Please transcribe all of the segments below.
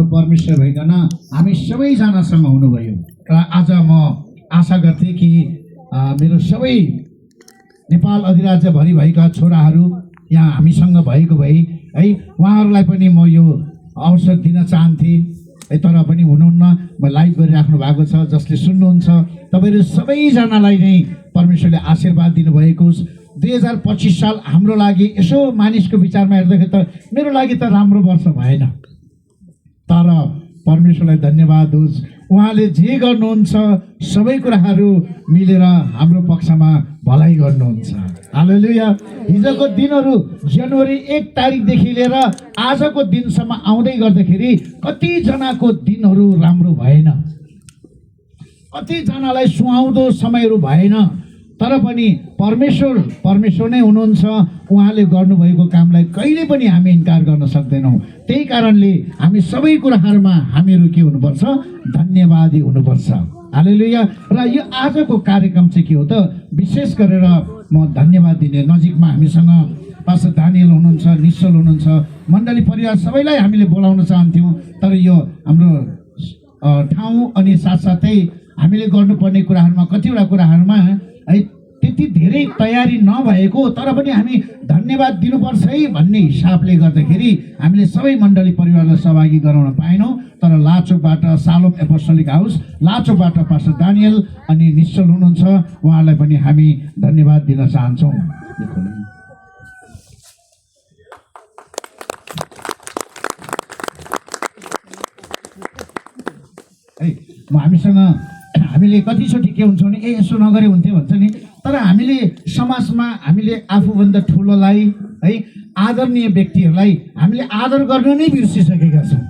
परमेश्वर भइकन हामी सबैजनासँग हुनुभयो र आज म आशा गर्थेँ कि मेरो सबै नेपाल अधिराज्यभरि भएका छोराहरू यहाँ हामीसँग भएको भए है उहाँहरूलाई पनि म यो अवसर दिन चाहन्थेँ है। तर पनि हुनुहुन्न, म लाइभ गरिराख्नु भएको छ। जसले सुन्नुहुन्छ तपाईँहरू सबैजनालाई नै परमेश्वरले आशीर्वाद दिनुभएको 2025 साल हाम्रो लागि यसो मानिसको विचारमा हेर्दाखेरि त मेरो लागि त राम्रो वर्ष भएन, तर परमेश्वरलाई धन्यवाद होस्, उहाँले जे गर्नुहुन्छ सबै कुराहरू मिलेर हाम्रो पक्षमा भलाइ गर्नुहुन्छ। हालेलुया। हिजोको दिनहरू जनवरी 1 तारिकदेखि लिएर आजको दिनसम्म आउँदै गर्दाखेरि कतिजनाको दिनहरू राम्रो भएन, कतिजनालाई सुहाउँदो समयहरू भएन, तर पनि परमेश्वर नै हुनुहुन्छ। उहाँले गर्नुभएको कामलाई कहिले पनि हामी इन्कार गर्न सक्दैनौँ। त्यही कारणले हामी सबै कुराहरूमा हामीहरू के हुनुपर्छ? धन्यवादी हुनुपर्छ। हालेलुया। र यो आजको कार्यक्रम चाहिँ के हो त? विशेष गरेर म धन्यवाद दिने नजिकमा हामीसँग पास्टर दानियल हुनुहुन्छ, निश्चल हुनुहुन्छ, मण्डली परिवार सबैलाई हामीले बोलाउन चाहन्थ्यौँ, तर यो हाम्रो ठाउँ अनि साथसाथै हामीले गर्नुपर्ने कुराहरूमा कतिवटा कुराहरूमा है त्यति धेरै तयारी नभएको, तर पनि हामी धन्यवाद दिनुपर्छ है भन्ने हिसाबले गर्दाखेरि हामीले सबै मण्डली परिवारलाई सहभागी गराउन पाएनौँ। तर लाचोकबाट सालोम एपोस्टोलिक हाउस लाचोकबाट पास्टर दानियल अनि निश्चल हुनुहुन्छ, उहाँलाई पनि हामी धन्यवाद दिन चाहन्छौँ। है हामीले कतिचोटि के हुन्छ भने यसो नगरे हुन्थ्यो भन्छ नि, तर हामीले समाजमा हामीले आफूभन्दा ठुलोलाई है आदरणीय व्यक्तिहरूलाई हामीले आदर गर्न नै बिर्सिसकेका छौँ।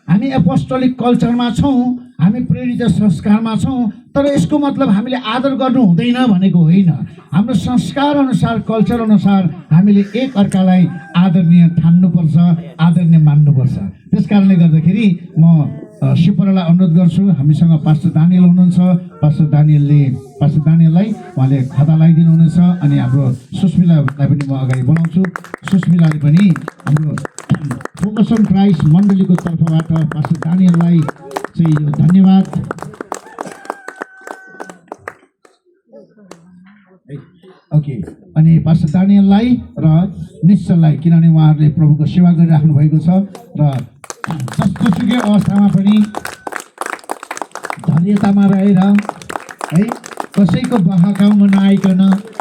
हामी एपोस्टोलिक कल्चरमा छौँ, हामी प्रेरित संस्कारमा छौँ, तर यसको मतलब हामीले आदर गर्नु हुँदैन भनेको होइन। हाम्रो संस्कार अनुसार कल्चर अनुसार हामीले एक अर्कालाई आदरणीय ठान्नुपर्छ, आदरणीय मान्नुपर्छ। त्यस कारणले गर्दाखेरि म शिवपरालाई अनुरोध गर्छु, हामीसँग पास्टर दानियल हुनुहुन्छ, पास्टर दानियललाई उहाँले खाता लगाइदिनु हुनेछ। अनि हाम्रो सुस्मिलालाई पनि म अगाडि बोलाउँछु। सुस्मिलाले पनि हाम्रो फोकस अन क्राइस्ट मण्डलीको तर्फबाट पास्टर दानियललाई चाहिँ यो धन्यवाद। ओके, अनि पास्टर दानियललाई र निश्चललाई, किनभने उहाँहरूले प्रभुको सेवा गरिराख्नु भएको छ र जस्तोसुकै अवस्थामा पनि धन्यतामा रहेर है कसैको बहकाउमा नआइकन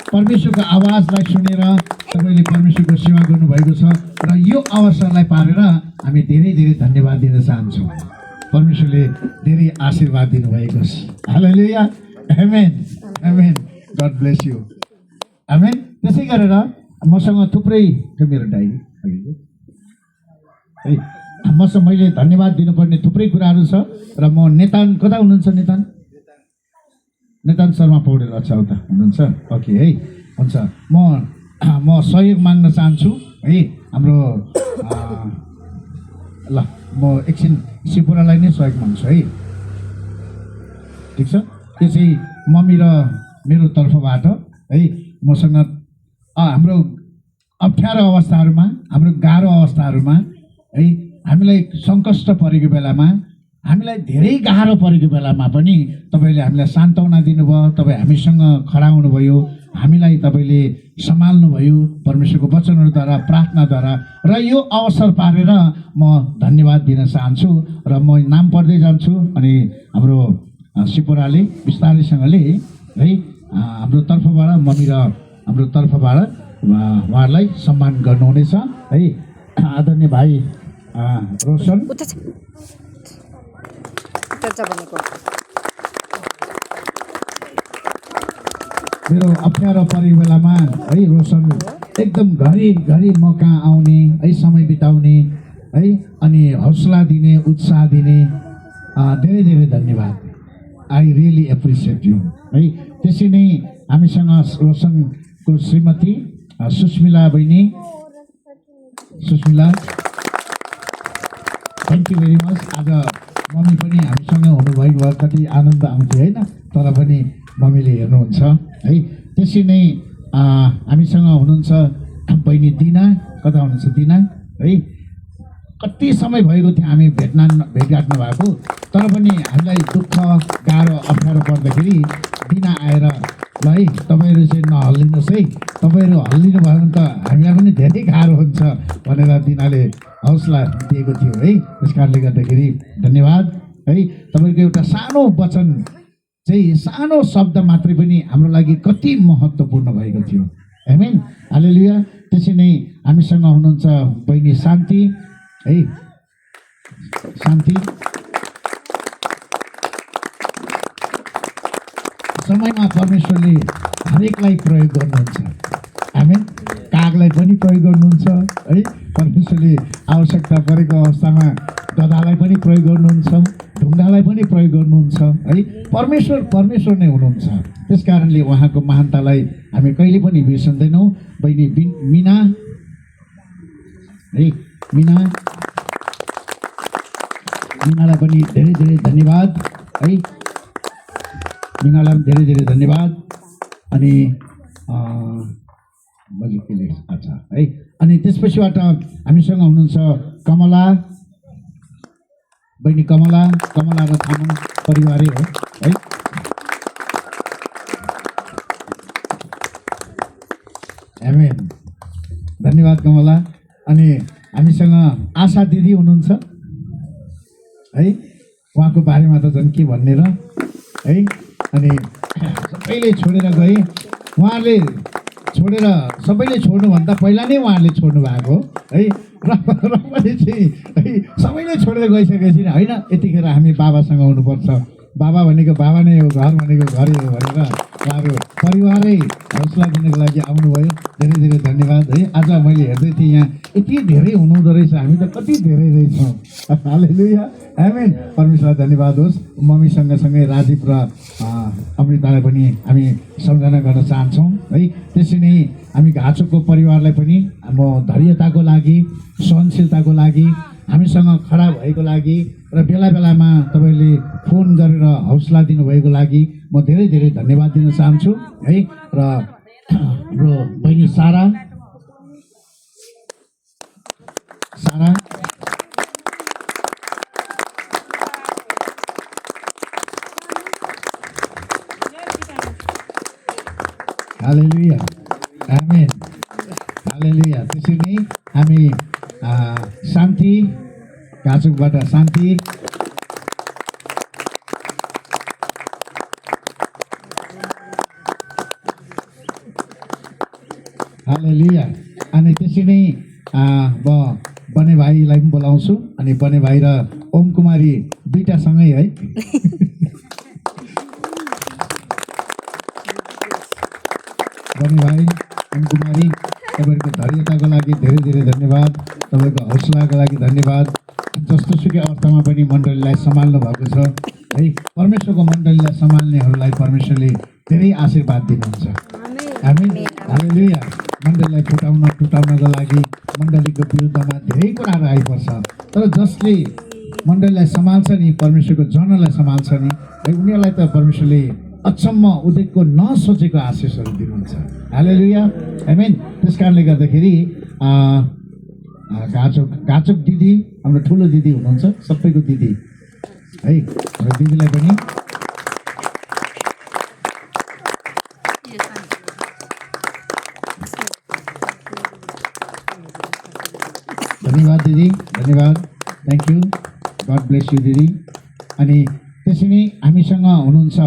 परमेश्वरको आवाजलाई सुनेर तपाईँले परमेश्वरको सेवा गर्नुभएको छ र यो अवसरलाई पारेर हामी धेरै धेरै धन्यवाद दिन चाहन्छौँ। परमेश्वरले धेरै आशीर्वाद दिनुभएको छ। Hallelujah. Amen amen. God bless you. Amen. त्यसै गरेर मसँग थुप्रै थियो मेरो डायरी है, मसँग मैले धन्यवाद दिनुपर्ने थुप्रै कुराहरू छ र म नेतान कता हुनुहुन्छ? नेतान शर्मा पौडेल। अच्छा, उता हुनुहुन्छ। ओके है, हुन्छ। म सहयोग माग्न चाहन्छु है हाम्रो ल म एकछिन शिवपुरालाई नै सहयोग माग्छु है, ठिक छ? त्यो चाहिँ मम्मी र मेरो तर्फबाट है मसँग हाम्रो अप्ठ्यारो अवस्थाहरूमा, हाम्रो गाह्रो अवस्थाहरूमा है हामीलाई सङ्कष्ट परेको बेलामा, हामीलाई धेरै गाह्रो परेको बेलामा पनि तपाईँले हामीलाई सान्त्वना दिनुभयो, तपाईँ हामीसँग खडा हुनुभयो, हामीलाई तपाईँले सम्हाल्नुभयो परमेश्वरको वचनहरूद्वारा, प्रार्थनाद्वारा। र यो अवसर पारेर म धन्यवाद दिन चाहन्छु र म नाम पढ्दै जान्छु। अनि हाम्रो शिवपुराले बिस्तारैसँगले है हाम्रो तर्फबाट, मम्मी र हाम्रो तर्फबाट उहाँहरूलाई सम्मान गर्नुहुनेछ है। आदरणीय भाइ रोशन, मेरो अप्ठ्यारो परेको बेलामा है रोशन एकदम घरि म कहाँ आउने है, समय बिताउने है, अनि हौसला दिने, उत्साह दिने, धेरै धेरै धन्यवाद। आई रियली एप्रिसिएट यु है। त्यसै नै हामीसँग रोशनको श्रीमती सुस्मिला बहिनी, सुस्मिला, थ्याङ्क यू भेरी मच। आज मम्मी पनि हामीसँग हुनुभएको भए कति आनन्द आउँथ्यो होइन, तर पनि मम्मीले हेर्नुहुन्छ है। त्यसै नै हामीसँग हुनुहुन्छ बहिनी दिना, कता हुनुहुन्छ दिना है? कति समय भएको थियो हामी भेटघाट नभएको, तर पनि हामीलाई दुःख गाह्रो अप्ठ्यारो पर्दाखेरि बिना आएर ल है तपाईँहरू चाहिँ नहल्लिनुहोस् है, तपाईँहरू हल्लिनु भयो भने त हामीलाई पनि धेरै गाह्रो हुन्छ भनेर तिनीहरूले हौसला दिएको थियो है। त्यस कारणले गर्दाखेरि धन्यवाद है। तपाईँको एउटा सानो वचन चाहिँ सानो शब्द मात्रै पनि हाम्रो लागि कति महत्त्वपूर्ण भएको थियो। आमेन, हालेलुया। त्यसै नै हामीसँग हुनुहुन्छ बहिनी शान्ति है। शान्ति समयमा परमेश्वरले हरेकलाई प्रयोग गर्नुहुन्छ। आमेन, कागलाई पनि प्रयोग गर्नुहुन्छ है। परमेश्वरले आवश्यकता परेको अवस्थामा गधालाई पनि प्रयोग गर्नुहुन्छ, ढुङ्गालाई पनि प्रयोग गर्नुहुन्छ है। परमेश्वर नै हुनुहुन्छ। त्यस कारणले उहाँको महानतालाई हामी कहिले पनि बिर्सदैनौँ। बहिनी मिना है, मिनालाई पनि धेरै धेरै धन्यवाद है। मिनालाई धेरै धेरै धन्यवाद। अनि मैले के लेख्छु, अच्छा है। अनि त्यसपछिबाट हामीसँग हुनुहुन्छ कमला बहिनी, कमला र तामाङ परिवारै हो है। आमेन, धन्यवाद कमला। अनि हामीसँग आशा दिदी हुनुहुन्छ है। उहाँको बारेमा त झन् के भन्ने र है। अनि सबैले छोडेर गए, उहाँहरूले छोडेर सबैले छोड्नुभन्दा पहिला नै उहाँहरूले छोड्नु भएको है। र पनि चाहिँ है सबैले छोडेर गइसकेपछि होइन, यतिखेर हामी बाबासँग हुनुपर्छ। बाबा भनेको बाबा नै हो, घर भनेको घरै हो भनेर उहाँहरू परिवारै हौसला दिनको लागि आउनुभयो। धेरै धेरै धन्यवाद है। आज मैले हेर्दै थिएँ यहाँ यति धेरै हुनुहुँदो रहेछ, हामी त कति धेरै रहेछौँ। हालेलुया, आमेन। परमेश्वरलाई धन्यवाद होस्। मम्मी सँगसँगै राजीव र अमृतालाई पनि हामी सम्झना गर्न चाहन्छौँ है। त्यसै नै हामी घाँचोको परिवारलाई पनि म धैर्यताको लागि, सहनशीलताको लागि, हामीसँग खडा भएको लागि र बेला बेलामा तपाईँले फोन गरेर हौसला दिनुभएको लागि म धेरै धेरै धन्यवाद दिन चाहन्छु है। र हाम्रो बहिनी सारा हालेलुया, आमेन, हालेलुया। त्यसरी नै हामी शान्ति घाँचुकबाट शान्ति, हालेलुया। अनि त्यसरी नै बने भाइलाई पनि बोलाउँछु। अनि बने भाइ र ओम कुमारी दुईटा सँगै है। बने भाइ, ओम कुमारी, तपाईँहरूको धैर्यताको लागि धेरै धेरै धन्यवाद। तपाईँको हौसलाको लागि धन्यवाद। जस्तोसुकै अवस्थामा पनि मण्डलीलाई सम्हाल्नु भएको छ है। परमेश्वरको मण्डलीलाई सम्हाल्नेहरूलाई परमेश्वरले धेरै आशीर्वाद दिनुहुन्छ। आमेन, हालेलुया। मण्डलीलाई टुटाउनको लागि मण्डलीको विरुद्धमा धेरै कुराहरू आइपर्छ, तर जसले मण्डलीलाई सम्हाल्छ नि, परमेश्वरको जनलाई सम्हाल्छ नि है, उनीहरूलाई त परमेश्वरले अचम्म उदेकको नसोचेको आशिषहरू दिनुहुन्छ। हालेलुया, आमेन। त्यस कारणले गर्दाखेरि घाँचोक दिदी हाम्रो ठुलो दिदी हुनुहुन्छ, सबैको दिदी है। र दिदीलाई पनि धन्यवाद दिदी, धन्यवाद, thank you, God bless you दिदी। अनि त्यसै नै हामीसँग हुनुहुन्छ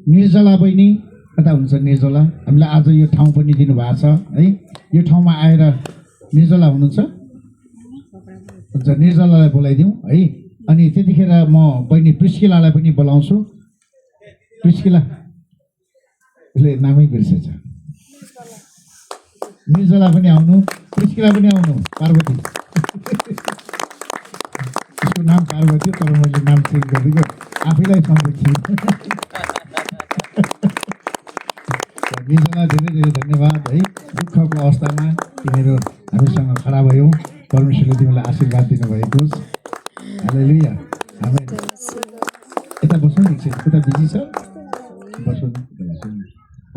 निर्जला बहिनी। कता हुन्छ निर्जला? हामीलाई आज यो ठाउँ पनि दिनुभएको छ है। यो ठाउँमा आएर निर्जला हुनुहुन्छ, हुन्छ, निर्जलालाई बोलाइदिउँ है। अनि त्यतिखेर म बहिनी प्रिस्किलालाई पनि बोलाउँछु। प्रिस्किलाले नामै बिर्सेछ। निर्जला पनि आउनु, प्रिस्किला पनि आउनु। पार्वती, उसको नाम पार्वती, तर मैले नाम चेन्ज गरिदिएको, आफैलाई सम्झेको छु। निर्जला धेरै धेरै धन्यवाद है। दुःखको अवस्थामा तिमीहरू हामीसँग खडा भयौ, परमेश्वरले तिमीलाई आशीर्वाद दिनुभएको होस्। हालेलुया, आमेन। यता बस्नु नि, उता बिजी छ, बस्नु।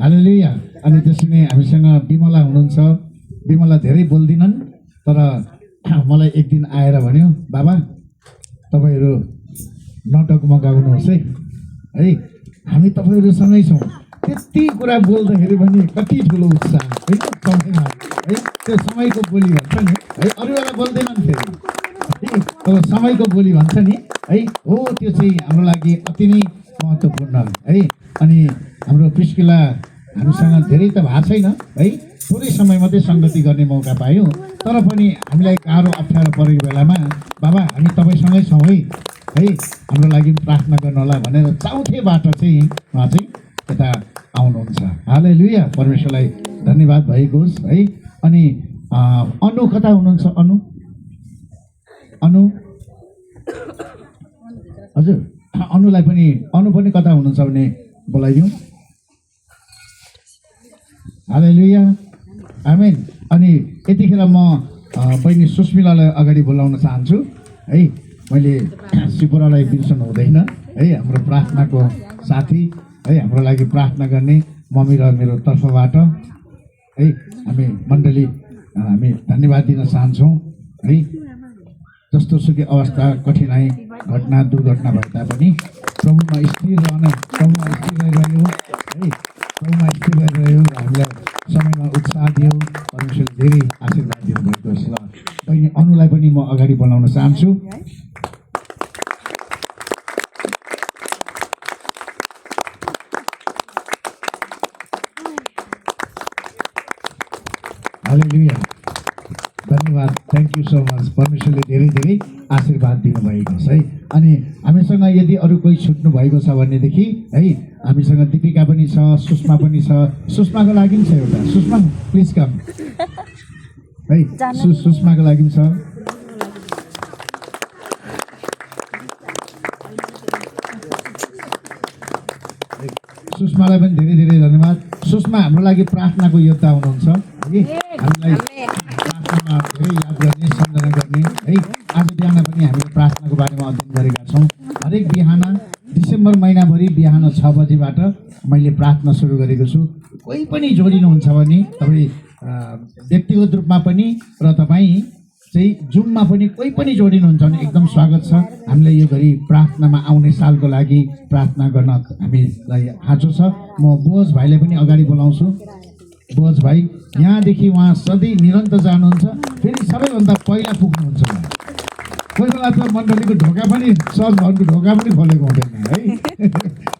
हालेलुया। अनि त्यसरी नै हामीसँग विमला हुनुहुन्छ। विमला धेरै बोल्दिनन्, तर मलाई एक दिन आएर भन्यो, बाबा तपाईँहरू नटकमा गाउनुहोस् है हामी तपाईँहरूसँगै छौँ। त्यति कुरा बोल्दाखेरि पनि कति ठुलो उत्साह है समयमा है, त्यो समयको बोली भन्छ नि है, अरू बेला बोल्दैनन् फेरि है, त्यो समयको बोली भन्छ नि है, हो त्यो चाहिँ हाम्रो लागि अति नै महत्त्वपूर्ण है। अनि हाम्रो प्रिस्किला हामीसँग धेरै त भएको छैन है, थोरै समय मात्रै सङ्गति गर्ने मौका पायौँ, तर पनि हामीलाई गाह्रो अप्ठ्यारो परेको बेलामा बाबा हामी तपाईँसँगै छौँ है हाम्रो लागि प्रार्थना गर्नु होला भनेर चौथेबाट चाहिँ उहाँ चाहिँ यता आउनुहुन्छ। हालेलुया, परमेश्वरलाई धन्यवाद भएको होस् है। अनि अनु कता हुनुहुन्छ? अनु हजुर, अनु पनि कता हुनुहुन्छ भने बोलाइदिउँ। हालेलुया, आमेन। अनि यतिखेर म बहिनी सुस्मिलालाई अगाडि बोलाउन चाहन्छु है। मैले सिपुरालाई बिर्सनु हुँदैन है, हाम्रो प्रार्थनाको साथी है, हाम्रो लागि प्रार्थना गर्ने मम्मी र मेरो तर्फबाट है हामी मण्डली हामी धन्यवाद दिन चाहन्छौँ है। जस्तो सुकै अवस्था, कठिनाइ, घटना दुर्घटना भए तापनि प्रभुमा स्थिर रहन, प्रभुमा स्थिर भइरह्यो है, प्रभुमा स्थिर भइरह्यो, हामीलाई समयमा उत्साह दियो, परमेश्वरले धेरै आशीर्वाद दिनुभएको छ। बहिनी अनुलाई पनि म अगाडि बोलाउन चाहन्छु। हालेलुया, धन्यवाद, थ्याङ्क यू सो मच। परमेश्वरले धेरै धेरै आशीर्वाद दिनुभएको छ है। अनि हामीसँग यदि अरू कोही छुट्नु भएको छ भनेदेखि है, हामीसँग दिपिका पनि छ, सुषमा पनि छ। सुषमाको लागि पनि छ एउटा, सुषमा प्लिज कम है, सुषमाको लागि पनि छ। सुषमालाई पनि धेरै धेरै धन्यवाद। सुषमा हाम्रो लागि प्रार्थनाको योद्धा हुनुहुन्छ है, हामीलाई प्रार्थनामा धेरै याद गर्ने, सम्झना गर्ने है। आज बिहान पनि हामीले प्रार्थनाको बारेमा अध्ययन गरेका छौँ। हरेक बिहान डिसेम्बर महिनाभरि बिहान 6 बजेबाट मैले प्रार्थना सुरु गरेको छु। कोही पनि जोडिनुहुन्छ भने तपाईँ व्यक्तिगत रूपमा पनि र तपाईँ चाहिँ जुममा पनि कोही पनि जोडिनुहुन्छ भने एकदम स्वागत छ। हामीलाई यो घरि प्रार्थनामा आउने सालको लागि प्रार्थना गर्न हामीलाई खाँचो छ। म बोज भाइलाई पनि अगाडि बोलाउँछु। बोज भाइ यहाँदेखि उहाँ सधैँ निरन्तर जानुहुन्छ, फेरि सबैभन्दा पहिला पुग्नुहुन्छ। कोही बेला त मण्डलीको ढोका पनि, सर भवनको ढोका पनि खोलेको हुँदैन है,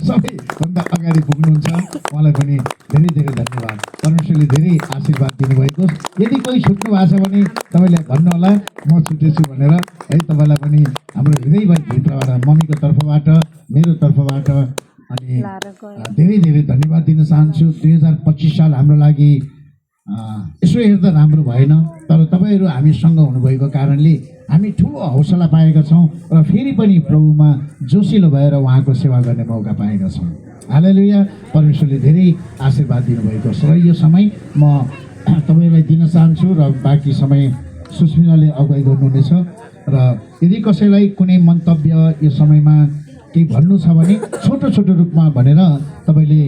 सबैभन्दा अगाडि पुग्नुहुन्छ। उहाँलाई पनि धेरै धेरै धन्यवाद। परमेश्वरले धेरै आशीर्वाद दिनुभएको। यदि कोही छुट्नु भएको छ भने तपाईँले भन्नुहोला म छुटेछु भनेर है। तपाईँलाई पनि हाम्रो हृदयभित्रबाट, मम्मीको तर्फबाट, मेरो तर्फबाट अनि धेरै धेरै धन्यवाद दिन चाहन्छु। 2025 साल हाम्रो लागि यसो हेर्दा राम्रो भएन, तर तपाईँहरू हामीसँग हुनुभएको कारणले हामी ठुलो हौसला पाएका छौँ र फेरि पनि प्रभुमा जोसिलो भएर उहाँको सेवा गर्ने मौका पाएका छौँ। हालेलुया, परमेश्वरले धेरै आशीर्वाद दिनुभएको छ। र यो समय म तपाईँलाई दिन चाहन्छु र बाँकी समय सुस्मिलाले अगुवाई गर्नुहुनेछ। र यदि कसैलाई कुनै मन्तव्य यो समयमा केही भन्नु छ भने छोटो छोटो रूपमा भनेर तपाईँले